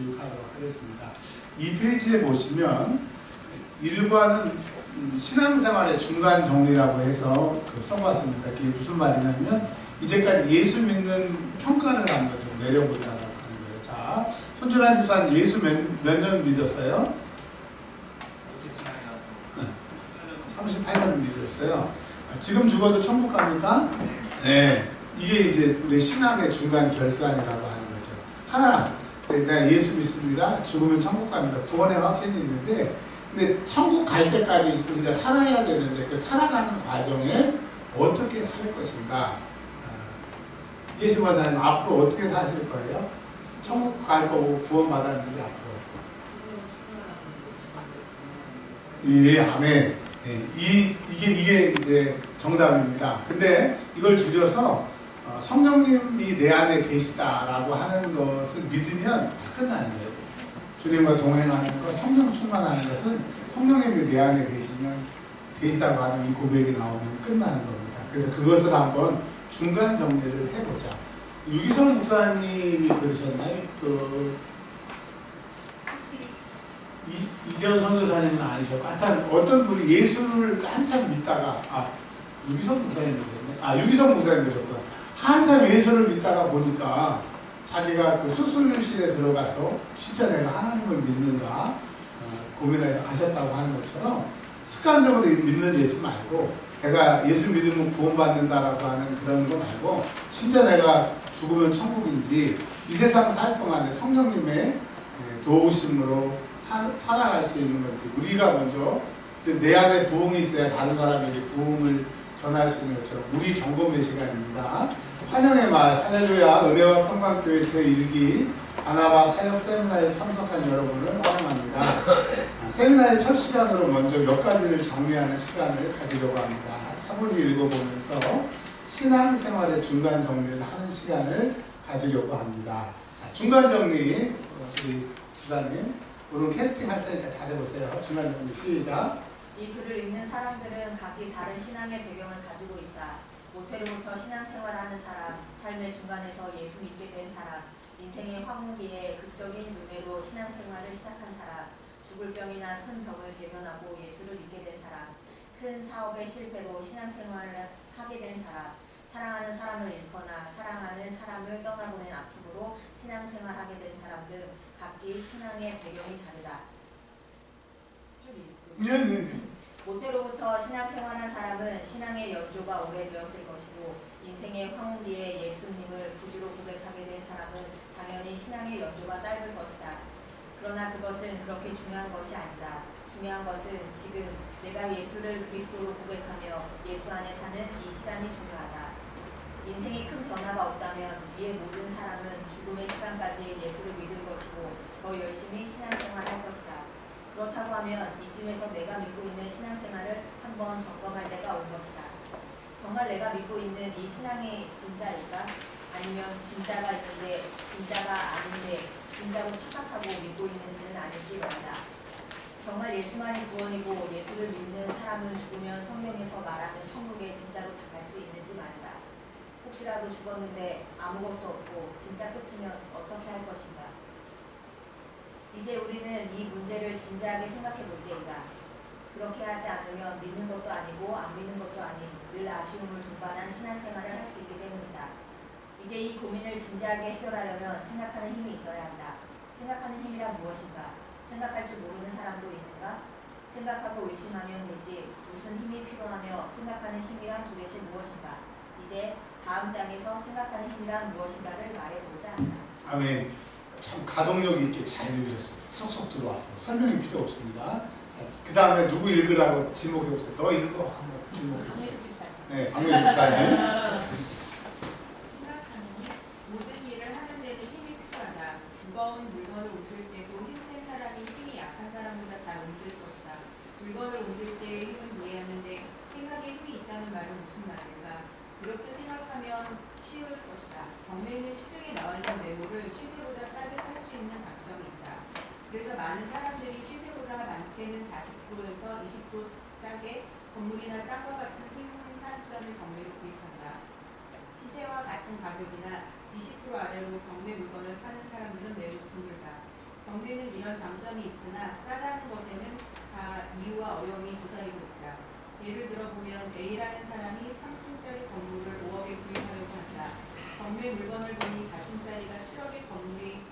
교육하도록 하겠습니다. 이 페이지에 보시면 1과는 신앙생활의 중간 정리라고 해서 써봤습니다. 그게 무슨 말이냐면 이제까지 예수 믿는 평가를 한번 좀 내려보자라고 하는 거예요. 자, 손준환 집사님 예수 몇 년 믿었어요? 38년 믿었어요. 지금 죽어도 천국 갑니까? 네. 이게 이제 우리 신앙의 중간 결산이라고 하는 거죠. 하나, 내가 예수 믿습니다. 죽으면 천국 갑니다. 구원의 확신이 있는데, 근데 천국 갈 때까지 우리가 살아야 되는데 그 살아가는 과정에 어떻게 살 것인가? 예수 권사님 앞으로 어떻게 사실 거예요? 천국 갈 거고 구원 받았는데 앞으로. 예, 아멘. 네, 이게 이제 정답입니다. 근데 이걸 줄여서 성령님이 내 안에 계시다라고 하는 것을 믿으면 다 끝나는 거예요. 주님과 동행하는 것, 성령 충만하는 것은 성령님이 내 안에 계시다고 하는 이 고백이 나오면 끝나는 겁니다. 그래서 그것을 한번 중간 정리를 해보자. 유기성 목사님이 그러셨나요? 이재원 선교사님은 아니셨고, 하여튼 어떤 분이 예수를 한참 믿다가, 유기성 목사님 되셨네? 유기성 목사님 되셨구나. 한참 예수를 믿다가 보니까 자기가 그 수술실에 들어가서 진짜 내가 하나님을 믿는가 고민을 하셨다고 하는 것처럼 습관적으로 믿는 예수 말고 내가 예수 믿으면 구원받는다라고 하는 그런 거 말고 진짜 내가 죽으면 천국인지 이 세상 살 동안에 성령님의 도우심으로 살아갈 수 있는 건지 우리가 먼저 내 안에 부흥이 있어야 다른 사람에게 부흥을 전할 수 있는 것처럼 우리 점검의 시간입니다. 환영의 말 할렐루야 은혜와 평강교회 제1기 바나바 사역 세미나에 참석한 여러분을 환영합니다. 세미나의 첫 시간으로 먼저 몇 가지를 정리하는 시간을 가지려고 합니다. 차분히 읽어보면서 신앙생활의 중간 정리를 하는 시간을 가지려고 합니다. 자, 중간 정리 우리 집사님 오늘 캐스팅 할 테니까 잘해보세요. 중간 정리 시작. 이 글을 읽는 사람들은 각기 다른 신앙의 배경을 가지고 있다. 모태로부터 신앙생활하는 사람, 삶의 중간에서 예수 믿게 된 사람, 인생의 황무기에 극적인 은혜로 신앙생활을 시작한 사람, 죽을 병이나 큰 병을 대면하고 예수를 믿게 된 사람, 큰 사업의 실패로 신앙생활을 하게 된 사람, 사랑하는 사람을 잃거나 사랑하는 사람을 떠나보낸 아픔으로 신앙생활하게 된 사람 등 각기 신앙의 배경이 다르다. 쭉 읽고. 네네네. 모태로부터 신앙생활한 사람은 신앙의 연조가 오래되었을 것이고 인생의 황후기에 예수님을 구주로 고백하게 된 사람은 당연히 신앙의 연조가 짧을 것이다. 그러나 그것은 그렇게 중요한 것이 아니다. 중요한 것은 지금 내가 예수를 그리스도로 고백하며 예수 안에 사는 이 시간이 중요하다. 인생에 큰 변화가 없다면 위의 모든 사람은 죽음의 시간까지 예수를 믿을 것이고 더 열심히 신앙생활할 것이다. 그렇다고 하면 이쯤에서 내가 믿고 있는 신앙생활을 한번 점검할 때가 온 것이다. 정말 내가 믿고 있는 이 신앙이 진짜일까? 아니면 진짜가 있는데 진짜가 아닌데 진짜로 착각하고 믿고 있는지는 아닐지 말이다. 정말 예수만이 구원이고 예수를 믿는 사람은 죽으면 성경에서 말하는 천국에 진짜로 다 갈 수 있는지 말이다. 혹시라도 죽었는데 아무것도 없고 진짜 끝이면 어떻게 할 것인가? 이제 우리는 이 문제를 진지하게 생각해 볼 때이다. 그렇게 하지 않으면 믿는 것도 아니고 안 믿는 것도 아닌 늘 아쉬움을 동반한 신앙생활을 할 수 있기 때문이다. 이제 이 고민을 진지하게 해결하려면 생각하는 힘이 있어야 한다. 생각하는 힘이란 무엇인가? 생각할 줄 모르는 사람도 있는가? 생각하고 의심하면 되지 무슨 힘이 필요하며 생각하는 힘이란 도대체 무엇인가? 이제 다음 장에서 생각하는 힘이란 무엇인가를 말해보고자 한다. 아멘. 참 가동력 있게 잘 읽으셨어요. 쏙쏙 들어왔어요. 설명이 필요 없습니다. 그 다음에 누구 읽으라고 지목해보세요. 너 읽어. 한번 지목해보세요. 네, 박명수 집사님. 생각하는 힘, 모든 일을 하는 데는 힘이 필요하다. 무거운 물건을 옮길 때도 힘센 사람이 힘이 약한 사람보다 잘 옮길 것이다. 물건을 옮길 때의 힘은 이해하는데 생각에 힘이 있다는 말은 무슨 말일까? 그렇게 생각하면 쉬울 것이다. 경매는 시중에 나와 있는 매물을 시세보다 싸게 살 수 있는 장점이 있다. 그래서 많은 사람들이 시세보다 많게는 40%에서 20% 싸게 건물이나 땅과 같은 생산수단을 경매로 구입한다. 시세와 같은 가격이나 20% 아래로 경매 물건을 사는 사람들은 매우 드물다. 여러 장점이 있으나 싸다는 것에는 다 이유와 어려움이 도사리고 있다. 예를 들어보면 A라는 사람이 3층짜리 건물을 5억에 구입하려고 한다. 경매 물건을 보니 4층짜리가 7억의 건물이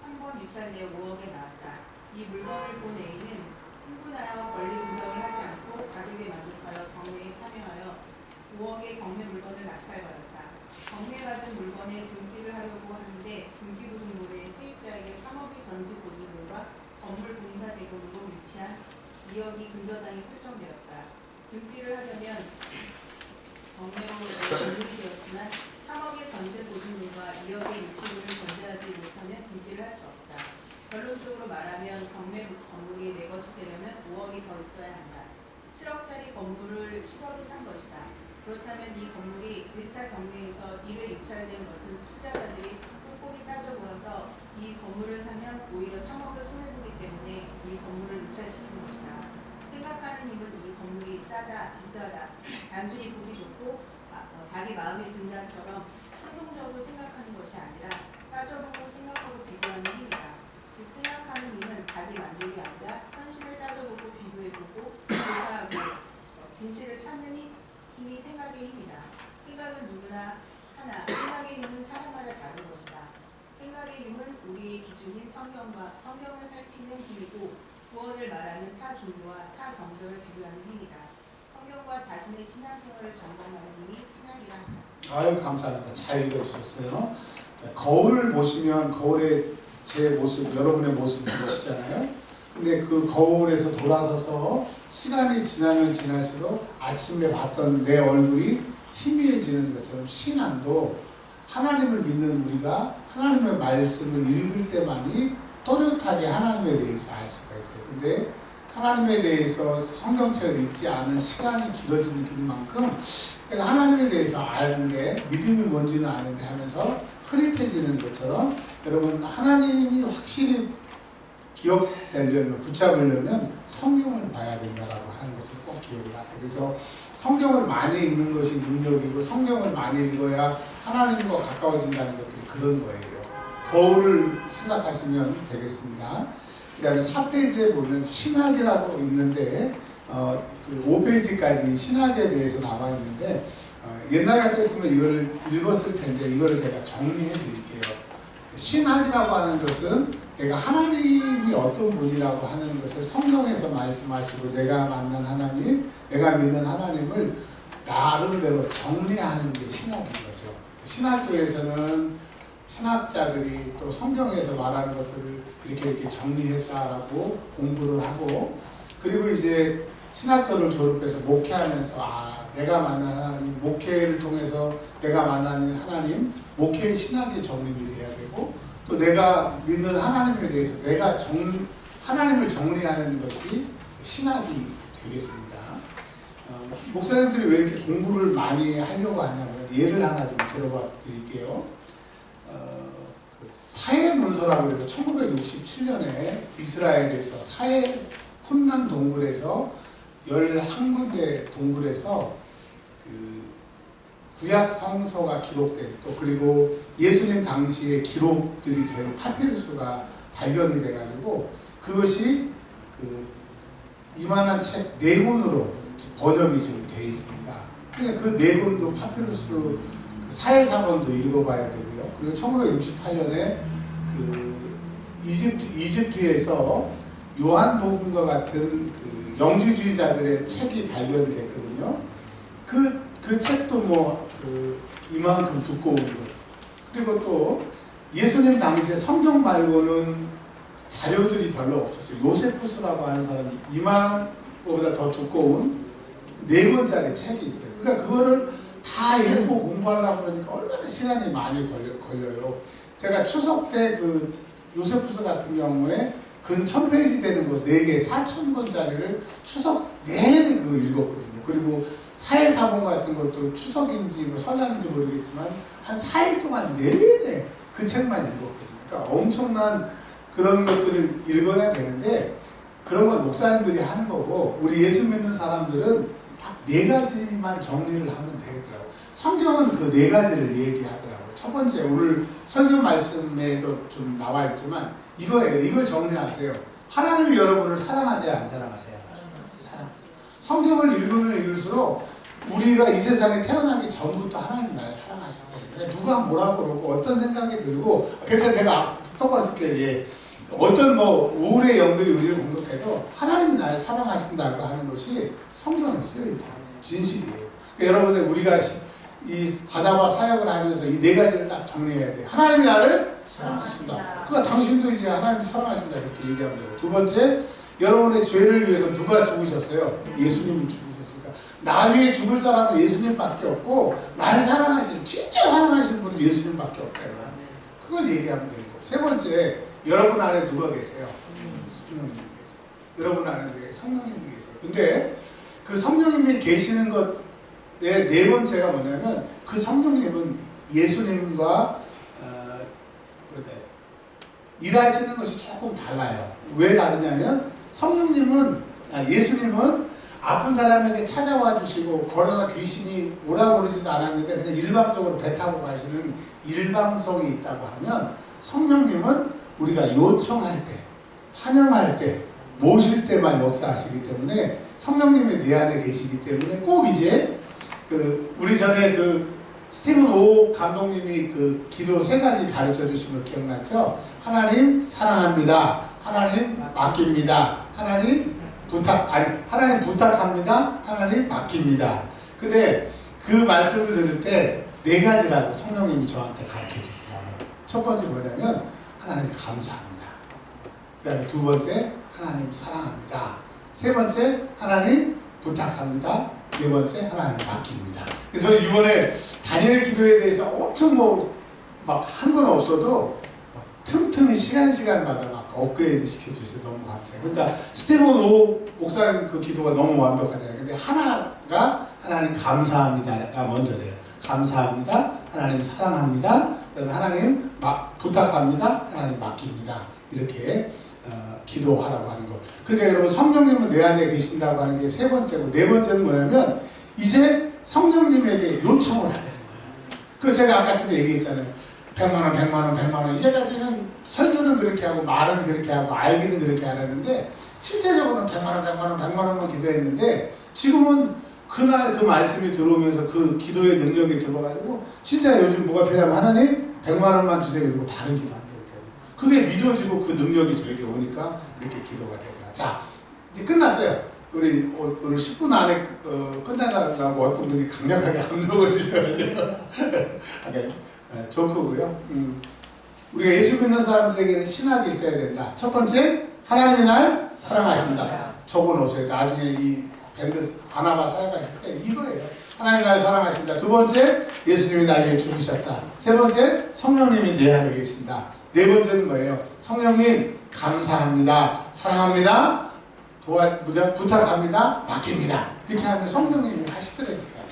한 번 유찰되어 5억에 나왔다. 이 물건을 본 A는 흥분하여 권리 분석을 하지 않고 가격에 만족하여 경매에 참여하여 5억의 경매 물건을 낙찰받았다. 경매받은 물건에 등기를 하려고 하는데 등기부등본에 세입자에게 3억의 전세 보증금과 건물 공사 대금으로 유치한 2억이 근저당이 설정되었다. 등기를 하려면 경매로 건물이 되었지만 3억의 전세 보증금과 2억의 유치금을 전제하지 못하면 등기를 할 수 없다. 결론적으로 말하면 경매 건물이 내 것이 되려면 5억이 더 있어야 한다. 7억짜리 건물을 10억에 산 것이다. 그렇다면 이 건물이 1차 경매에서 1회 유찰된 것은 투자자들이 꼼꼼히 따져보아서 이 건물을 사면 오히려 3억을 손해보기 때문에 이 건물을 유찰시키는 것이다. 생각하는 힘은 이 건물이 싸다, 비싸다, 단순히 보기 좋고 자기 마음에 든다처럼 충동적으로 생각하는 것이 아니라 따져보고 생각하고 비교하는 힘이다. 즉 생각하는 힘은 자기 만족이 아니라 현실을 따져보고 비교해보고 조사하고 진실을 찾는 힘이 생각의 힘이다. 생각은 누구나 하나, 생각의 힘은 사람마다 다른 것이다. 생각의 힘은 우리의 기준인 성경과 성경을 살피는 힘이고 구원을 말하는 타 종교와 타 경전을 비교하는 힘이다. 성경과 자신의 신앙생활을 점검하는 힘이 신앙이라 한다. 아유 감사합니다. 잘 읽어주셨어요. 자, 거울을 보시면 거울에 제 모습, 여러분의 모습을 보시잖아요. 근데 그 거울에서 돌아서서 시간이 지나면 지날수록 아침에 봤던 내 얼굴이 희미해지는 것처럼 신앙도 하나님을 믿는 우리가 하나님의 말씀을 읽을 때만이 또렷하게 하나님에 대해서 알 수가 있어요. 근데 하나님에 대해서 성경책을 읽지 않은 시간이 길어지는 길만큼 내가 하나님에 대해서 아는데 믿음이 뭔지는 아는데 하면서 흐릿해지는 것처럼 여러분 하나님이 확실히 기억되려면 붙잡으려면 성경을 봐야 된다라고 하는 것을 꼭 기억을 하세요. 그래서 성경을 많이 읽는 것이 능력이고 성경을 많이 읽어야 하나님과 가까워진다는 것들이 그런 거예요. 거울을 생각하시면 되겠습니다. 그 다음에 4페이지에 보면 신학이라고 있는데 그 5페이지까지 신학에 대해서 나와 있는데 옛날 같았으면 이걸 읽었을 텐데 이거를 제가 정리해 드릴게요. 신학이라고 하는 것은 내가 하나님이 어떤 분이라고 하는 것을 성경에서 말씀하시고 내가 만난 하나님, 내가 믿는 하나님을 나름대로 정리하는 게 신학인 거죠. 신학교에서는 신학자들이 또 성경에서 말하는 것들을 이렇게 정리했다라고 공부를 하고 그리고 이제 신학교를 졸업해서 목회하면서 내가 만난 하나님, 목회를 통해서 내가 만나는 하나님, 목회의 신학이 정립이 돼야 되고 또 내가 믿는 하나님에 대해서 내가 하나님을 정리하는 것이 신학이 되겠습니다. 목사님들이 왜 이렇게 공부를 많이 하려고 하냐면 예를 하나 좀 들어봐 드릴게요. 사해문서라고 해서 1967년에 이스라엘에서 사해 쿰난 동굴에서 11군데 동굴에서 그 구약 성서가 기록된 또 그리고 예수님 당시의 기록들이 된 파피루스가 발견이 돼가지고 그것이 그 이만한 책 4권으로 번역이 지금 되어 있습니다. 그러니까 그 4권도 파피루스 사해사본도 읽어봐야 되고요. 그리고 1968년에 그 이집트에서 요한복음과 같은 그 영지주의자들의 책이 발견이 됐거든요. 그 책도 뭐 이만큼 두꺼운 것. 그리고 또 예수님 당시에 성경 말고는 자료들이 별로 없었어요. 요세푸스라고 하는 사람이 이만보다 더 두꺼운 4권짜리 책이 있어요. 그러니까 그거를 다 읽고 공부하려고 그러니까 얼마나 시간이 많이 걸려요. 제가 추석 때 그 요세푸스 같은 경우에 근 1000페이지 되는 거 4개 4000권짜리를 추석 내내 그 읽었거든요. 그리고 사해사본 같은 것도 추석인지 뭐 설날인지 모르겠지만 한 4일 동안 내내 그 책만 읽었거든요. 그러니까 엄청난 그런 것들을 읽어야 되는데 그런 건 목사님들이 하는 거고 우리 예수 믿는 사람들은 다 네 가지만 정리를 하면 되겠더라고요. 성경은 그 네 가지를 얘기하더라고요. 첫 번째, 오늘 설교 말씀에도 좀 나와 있지만 이거예요. 이걸 정리하세요. 하나님이 여러분을 사랑하세요? 안 사랑하세요? 사랑하세요. 성경을 읽으면 읽을수록 우리가 이 세상에 태어나기 전부터 하나님이 나를 사랑하셨거든요. 누가 뭐라고 그러고 어떤 생각이 들고, 그래서 제가 똑바로 쓸게요. 예. 어떤 뭐 우울의 영들이 우리를 공격해도 하나님이 나를 사랑하신다고 하는 것이 성경에 쓰여있다. 진실이에요. 그러니까 여러분들 우리가 이 바다와 사역을 하면서 이 네 가지를 딱 정리해야 돼요. 하나님이 나를 사랑하신다. 그러니까 당신도 이제 하나님이 사랑하신다 이렇게 얘기하면 돼요. 두 번째, 여러분의 죄를 위해서 누가 죽으셨어요? 예수님이 죽으셨으니까 나 위에 죽을 사람은 예수님밖에 없고 나를 사랑하시는, 진짜 사랑하시는 분은 예수님밖에 없다. 그걸 얘기하면 되고, 세 번째, 여러분 안에 누가 계세요? 성령님이 계세요. 여러분 안에 성령님이 계세요. 근데 그 성령님이 계시는 것의 네 번째가 뭐냐면, 그 성령님은 예수님과 일하시는 것이 조금 달라요. 왜 다르냐면, 예수님은 아픈 사람에게 찾아와 주시고 걸어서 귀신이 오라고 그러지도 않았는데 그냥 일방적으로 배 타고 가시는 일방성이 있다고 하면, 성령님은 우리가 요청할 때, 환영할 때, 모실 때만 역사하시기 때문에 성령님이 내 안에 계시기 때문에 꼭 이제 우리 전에 스티븐 오 감독님이 기도 세 가지 가르쳐 주신 거 기억났죠? 하나님 사랑합니다. 하나님 맡깁니다. 하나님 부탁합니다. 하나님 맡깁니다. 근데 그 말씀을 들을 때 네 가지라고 성령님이 저한테 가르쳐 주시더라고요. 첫 번째 뭐냐면, 하나님 감사합니다. 그 다음에 두 번째, 하나님 사랑합니다. 세 번째, 하나님 부탁합니다. 네 번째, 하나님 맡깁니다. 그래서 이번에 다니엘 기도에 대해서 엄청 막 한 건 없어도 틈틈이 시간마다 막 업그레이드 시켜주셔서 너무 감사해요. 그러니까 스티븐 오 목사님 그 기도가 너무 완벽하잖아요. 근데 하나가 하나님 감사합니다가 먼저 돼요. 감사합니다. 하나님 사랑합니다. 그다음에 하나님 부탁합니다. 하나님 맡깁니다. 이렇게 기도하라고 하는 것. 그러니까 여러분, 성령님은 내 안에 계신다고 하는 게 세 번째고, 네 번째는 뭐냐면 이제 성령님에게 요청을 하는 거예요. 그 제가 아까 전에 얘기했잖아요. 100만원. 이제까지는 설교는 그렇게 하고 말은 그렇게 하고 알기는 그렇게 안 했는데 실제적으로는 100만원만 기도했는데, 지금은 그날 그 말씀이 들어오면서 그 기도의 능력이 들어가지고 진짜 요즘 뭐가 필요하면 하나님 100만원만 주세요. 그리고 다른 기도 안 돼요. 그게 믿어지고 그 능력이 저에게 오니까 그렇게 기도가 되더라. 자, 이제 끝났어요. 우리 오늘 10분 안에 끝나라고 어떤 분이 강력하게 압력을 주셔가지고 조크고요. 우리가 예수 믿는 사람들에게는 신학이 있어야 된다. 첫 번째, 하나님이 날 사랑하신다. 적어놓으세요. 나중에 이 밴드 바나바 사역하실 때 이거예요. 하나님 날 사랑하신다. 두 번째, 예수님이 나에게 죽으셨다. 세 번째, 성령님이 내 안에 계신다. 네 번째는 뭐예요? 성령님 감사합니다. 사랑합니다. 부탁합니다. 맡깁니다. 이렇게 하면 성령님이 하시더라니까요.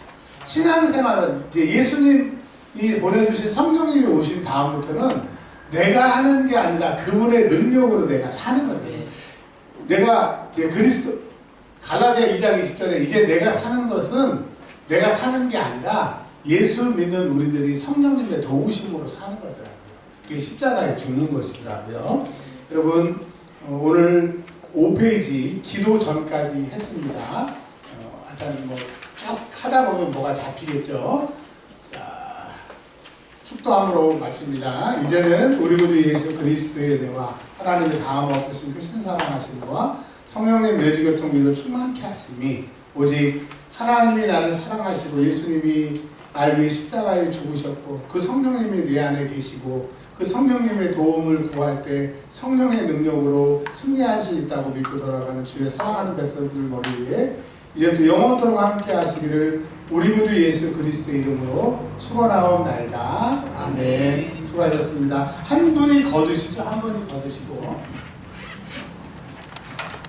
신앙생활은 이제 예수님이 보내주신 성령님이 오신 다음부터는 내가 하는 게 아니라 그분의 능력으로 내가 사는 거예요. 내가 이제 갈라디아 2장 20절에 이제 내가 사는 것은 내가 사는 게 아니라 예수 믿는 우리들이 성령님의 도우심으로 사는 거더라고요. 그게 십자가에 죽는 것이더라고요. 여러분, 오늘 5페이지 기도 전까지 했습니다. 하여튼 쭉 하다 보면 뭐가 잡히겠죠. 자, 축도함으로 마칩니다. 이제는 우리 구주 예수 그리스도의 은혜와 하나님의 다음 없으신 크신 사랑하심과 성령님 내주교통 위로 충만케 하심이, 오직 하나님이 나를 사랑하시고 예수님이 날 위해 십자가에 죽으셨고 그 성령님이 내 안에 계시고 그 성령님의 도움을 구할 때 성령의 능력으로 승리할 수 있다고 믿고 돌아가는 주의 사랑하는 백성들 머리에 이제부터 영원토록 함께 하시기를 우리 구주 예수 그리스도의 이름으로 축원하옵나이다. 아멘. 수고하셨습니다. 한 분이 거두시죠. 한 분이 거두시고